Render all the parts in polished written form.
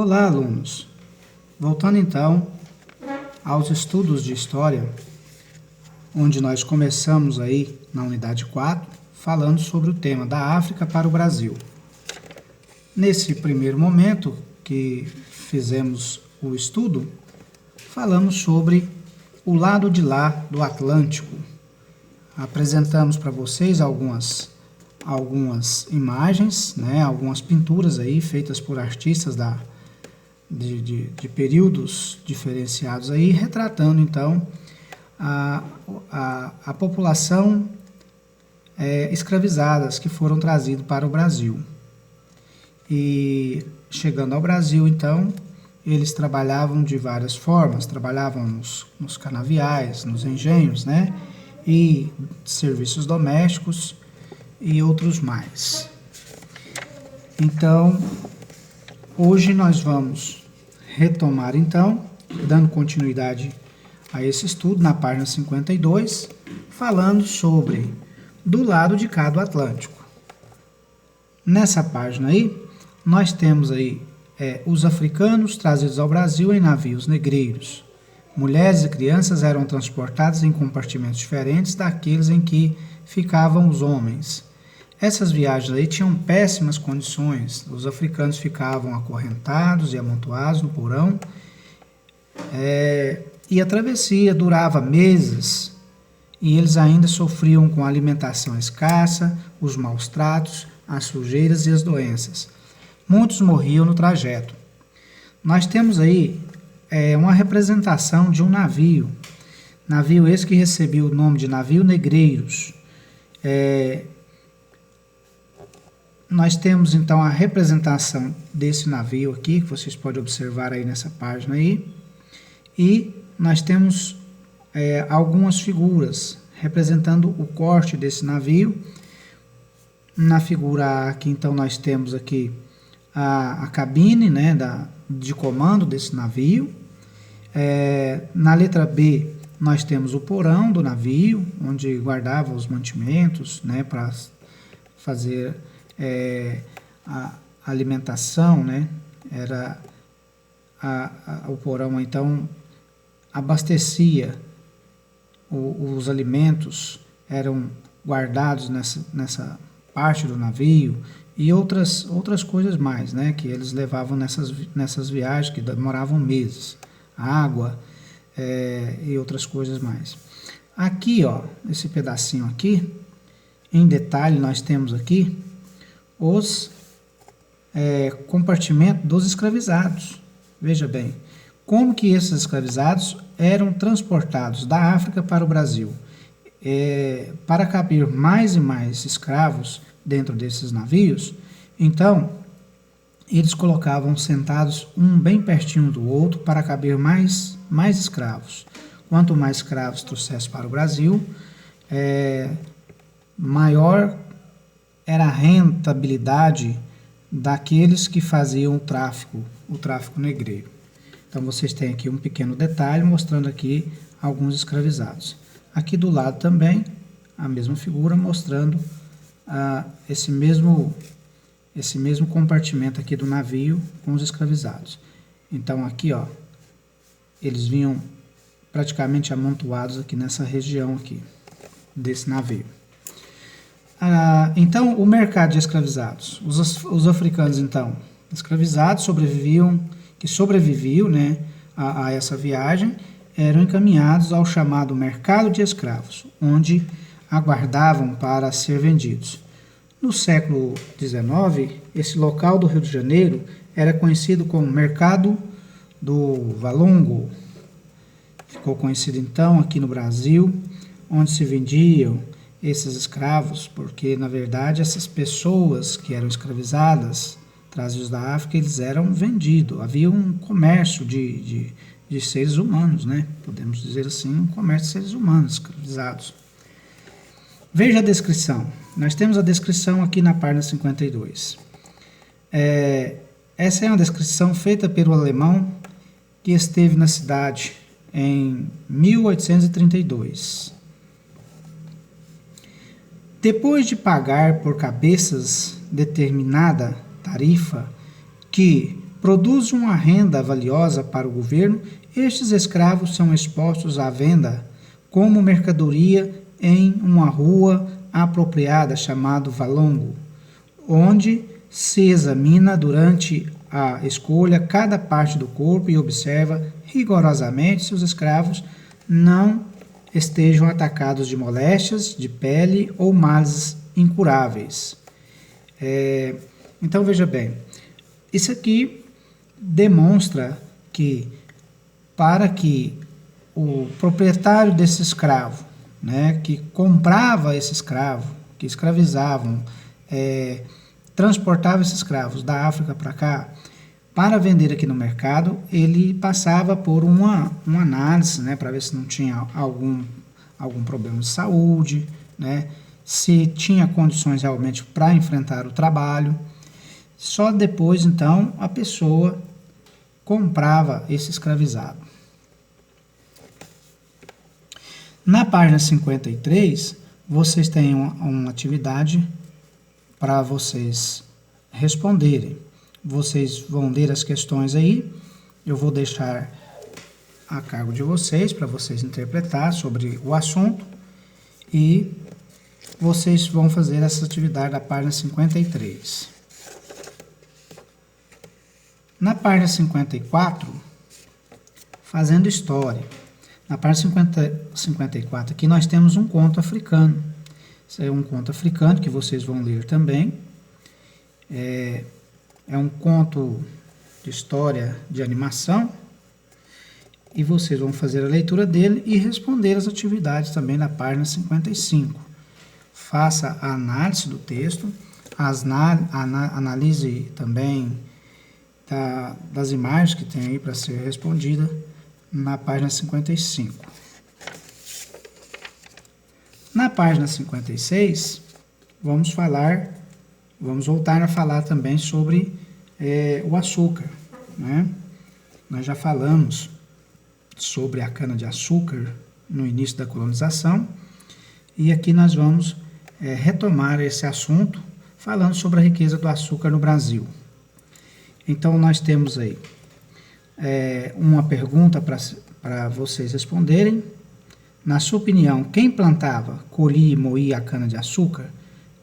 Olá, alunos! Voltando então aos estudos de história, onde nós começamos aí na unidade 4, falando sobre o tema da África para o Brasil. Nesse primeiro momento que fizemos o estudo, falamos sobre o lado de lá do Atlântico. Apresentamos para vocês algumas imagens, né, algumas pinturas aí feitas por artistas de períodos diferenciados aí, retratando então a população escravizadas que foram trazidos para o Brasil. E chegando ao Brasil, então, eles trabalhavam de várias formas, trabalhavam nos canaviais, nos engenhos, né, e serviços domésticos e outros mais. Então, hoje nós vamos retomar, então, dando continuidade a esse estudo, na página 52, falando sobre do lado de cá do Atlântico. Nessa página aí, nós temos aí os africanos trazidos ao Brasil em navios negreiros. Mulheres e crianças eram transportadas em compartimentos diferentes daqueles em que ficavam os homens. Essas viagens aí tinham péssimas condições. Os africanos ficavam acorrentados e amontoados no porão. E a travessia durava meses. E eles ainda sofriam com a alimentação escassa, os maus tratos, as sujeiras e as doenças. Muitos morriam no trajeto. Nós temos aí uma representação de um navio. Navio esse que recebeu o nome de navio Negreiros. Nós temos então a representação desse navio aqui, que vocês podem observar aí nessa página aí. E nós temos algumas figuras representando o corte desse navio. Na figura A aqui, então, nós temos aqui a cabine, né, de comando desse navio. Na letra B, nós temos o porão do navio, onde guardava os mantimentos, né, para fazer a alimentação, né? Era o porão, então, abastecia os alimentos, eram guardados nessa parte do navio e outras coisas mais, né? Que eles levavam nessas viagens que demoravam meses, água e outras coisas mais. Aqui, ó, esse pedacinho aqui, em detalhe, nós temos aqui os compartimentos dos escravizados. Veja bem, como que esses escravizados eram transportados da África para o Brasil. Para caber mais e mais escravos dentro desses navios, então eles colocavam sentados um bem pertinho do outro para caber mais escravos. Quanto mais escravos trouxesse para o Brasil, maior era a rentabilidade daqueles que faziam o tráfico negreiro. Então vocês têm aqui um pequeno detalhe mostrando aqui alguns escravizados. Aqui do lado também a mesma figura mostrando esse mesmo compartimento aqui do navio com os escravizados. Então aqui, ó, eles vinham praticamente amontoados aqui nessa região aqui desse navio. Então, o mercado de escravizados. Os africanos, então, escravizados, sobreviviam, né, a essa viagem, eram encaminhados ao chamado mercado de escravos, onde aguardavam para ser vendidos. No século XIX, esse local do Rio de Janeiro era conhecido como Mercado do Valongo. Ficou conhecido, então, aqui no Brasil, onde se vendiam esses escravos, porque na verdade essas pessoas que eram escravizadas, trazidos da África, eles eram vendidos. Havia um comércio de seres humanos, né? Podemos dizer assim, um comércio de seres humanos escravizados. Veja a descrição. Nós temos a descrição aqui na página 52. Essa é uma descrição feita pelo alemão que esteve na cidade em 1832. Depois de pagar por cabeças determinada tarifa, que produz uma renda valiosa para o governo, estes escravos são expostos à venda como mercadoria em uma rua apropriada chamada valongo, onde se examina durante a escolha cada parte do corpo e observa rigorosamente se os escravos não estejam atacados de moléstias de pele ou males incuráveis. Então veja bem, isso aqui demonstra que para que o proprietário desse escravo, né, que comprava esse escravo, que escravizavam, transportava esses escravos da África para cá, para vender aqui no mercado, ele passava por uma análise, né, para ver se não tinha algum problema de saúde, né, se tinha condições realmente para enfrentar o trabalho. Só depois, então, a pessoa comprava esse escravizado. Na página 53, vocês têm uma atividade para vocês responderem. Vocês vão ler as questões aí, eu vou deixar a cargo de vocês, para vocês interpretar sobre o assunto, e vocês vão fazer essa atividade da página 53. Na página 54, fazendo história. Na página 54, aqui nós temos um conto africano. Isso é um conto africano que vocês vão ler também. É um conto de história de animação. E vocês vão fazer a leitura dele e responder as atividades também na página 55. Faça a análise do texto, analise também das imagens que tem aí para ser respondida na página 55. Na página 56, vamos voltar a falar também sobre o açúcar, né? Nós já falamos sobre a cana-de-açúcar no início da colonização, e aqui nós vamos retomar esse assunto falando sobre a riqueza do açúcar no Brasil. Então nós temos aí uma pergunta para vocês responderem. Na sua opinião, quem plantava, colhia e moía a cana-de-açúcar,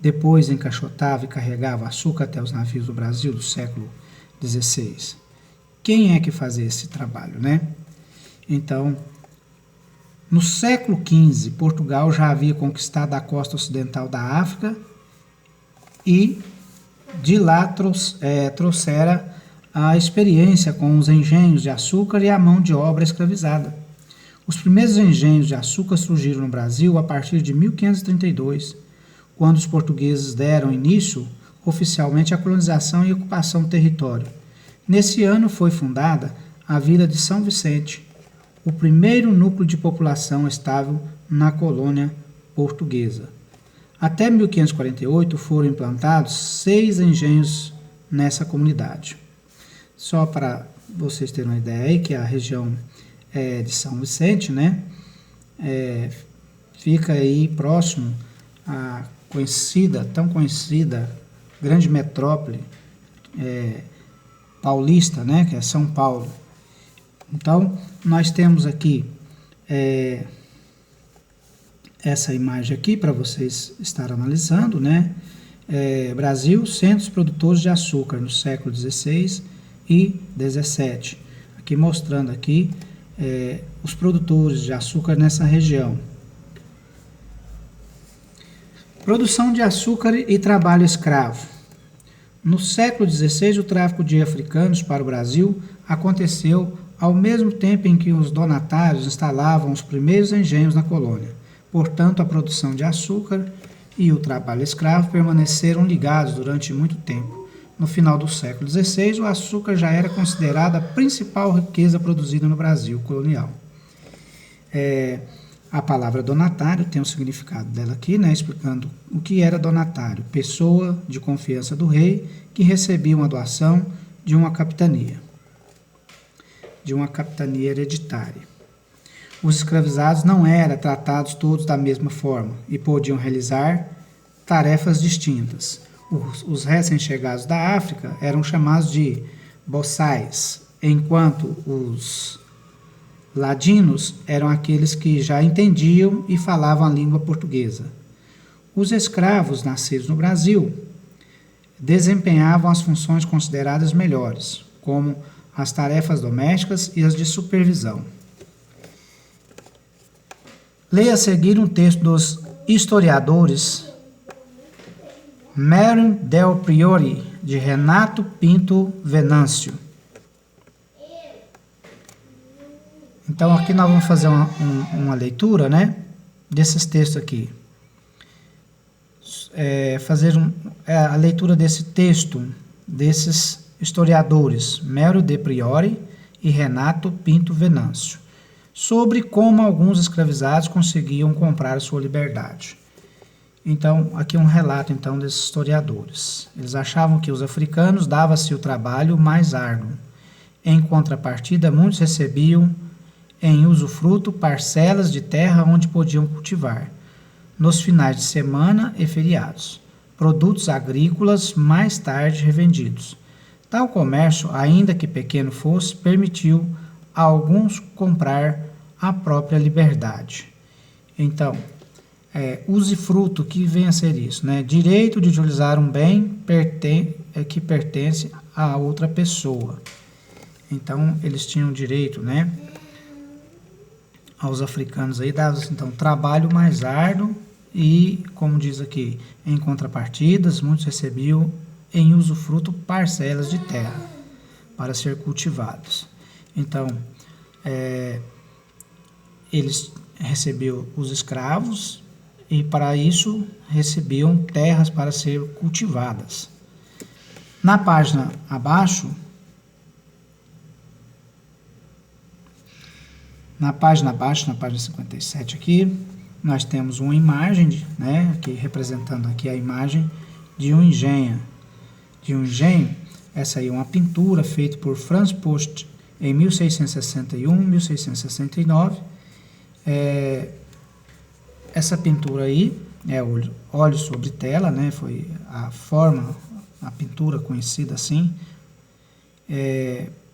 depois encaixotava e carregava açúcar até os navios do Brasil do século XVI? Quem é que fazia esse trabalho, né? Então, no século XV, Portugal já havia conquistado a costa ocidental da África e de lá trouxera a experiência com os engenhos de açúcar e a mão de obra escravizada. Os primeiros engenhos de açúcar surgiram no Brasil a partir de 1532, quando os portugueses deram início oficialmente à colonização e ocupação do território. Nesse ano foi fundada a vila de São Vicente, o primeiro núcleo de população estável na colônia portuguesa. Até 1548 foram implantados 6 engenhos nessa comunidade. Só para vocês terem uma ideia aí, que a região de São Vicente, né, fica aí próximo à tão conhecida grande metrópole paulista, né, que é São Paulo. Então, nós temos aqui essa imagem aqui para vocês estarem analisando, né? Brasil, centros produtores de açúcar no século XVI e XVII. Aqui mostrando aqui os produtores de açúcar nessa região. Produção de açúcar e trabalho escravo. No século XVI, o tráfico de africanos para o Brasil aconteceu ao mesmo tempo em que os donatários instalavam os primeiros engenhos na colônia. Portanto, a produção de açúcar e o trabalho escravo permaneceram ligados durante muito tempo. No final do século XVI, o açúcar já era considerada a principal riqueza produzida no Brasil colonial. A palavra donatário tem o significado dela aqui, né, explicando o que era donatário: pessoa de confiança do rei que recebia uma doação de uma capitania hereditária. Os escravizados não eram tratados todos da mesma forma e podiam realizar tarefas distintas. Os recém-chegados da África eram chamados de boçais, enquanto os ladinos eram aqueles que já entendiam e falavam a língua portuguesa. Os escravos nascidos no Brasil desempenhavam as funções consideradas melhores, como as tarefas domésticas e as de supervisão. Leia a seguir um texto dos historiadores Mário del Priore, de Renato Pinto Venâncio. Então, aqui nós vamos fazer uma leitura, né, desses textos aqui. Fazer a leitura desse texto, desses historiadores, Mário del Priore e Renato Pinto Venâncio, sobre como alguns escravizados conseguiam comprar sua liberdade. Então, aqui um relato então desses historiadores. Eles achavam que os africanos davam-se o trabalho mais árduo. Em contrapartida, muitos recebiam em usufruto parcelas de terra onde podiam cultivar, nos finais de semana e feriados, produtos agrícolas mais tarde revendidos. Tal comércio, ainda que pequeno fosse, permitiu a alguns comprar a própria liberdade. Então, usufruto, que vem a ser isso, né? Direito de utilizar um bem que pertence a outra pessoa. Então, eles tinham direito, né? Aos africanos aí davam então trabalho mais árduo e, como diz aqui, em contrapartidas, muitos recebiam em usufruto parcelas de terra para ser cultivados. Então, eles recebiam os escravos e, para isso, recebiam terras para ser cultivadas. Na página abaixo, na página 57 aqui, nós temos uma imagem, né, aqui representando aqui a imagem de um engenho. Essa aí é uma pintura feita por Franz Post em 1661, 1669. Essa pintura aí é óleo sobre tela, né, foi a pintura conhecida assim,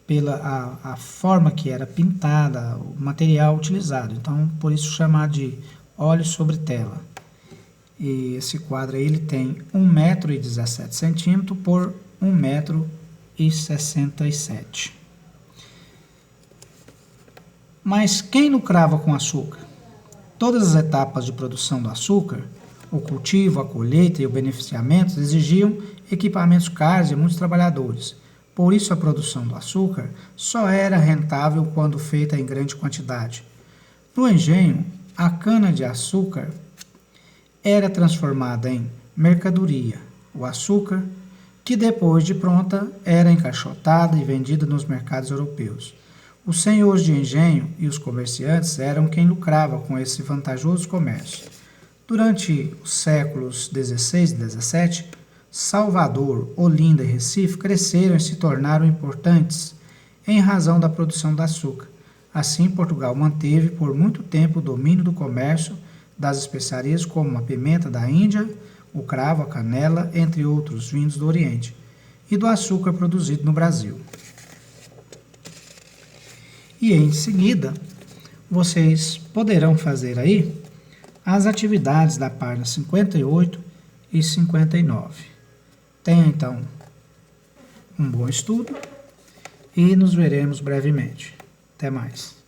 pela a forma que era pintada, o material utilizado. Então, por isso chamar de óleo sobre tela. E esse quadro aí, ele tem 1,17 m por 1,67 m. Mas quem lucrava com açúcar? Todas as etapas de produção do açúcar, o cultivo, a colheita e o beneficiamento, exigiam equipamentos caros e muitos trabalhadores. Por isso, a produção do açúcar só era rentável quando feita em grande quantidade. No engenho, a cana-de-açúcar era transformada em mercadoria, o açúcar, que depois de pronta era encaixotada e vendida nos mercados europeus. Os senhores de engenho e os comerciantes eram quem lucrava com esse vantajoso comércio. Durante os séculos XVI e XVII, Salvador, Olinda e Recife cresceram e se tornaram importantes em razão da produção de açúcar. Assim, Portugal manteve por muito tempo o domínio do comércio das especiarias como a pimenta da Índia, o cravo, a canela, entre outros vindos do Oriente, e do açúcar produzido no Brasil. E em seguida, vocês poderão fazer aí as atividades da página 58 e 59. Tenha então um bom estudo e nos veremos brevemente. Até mais.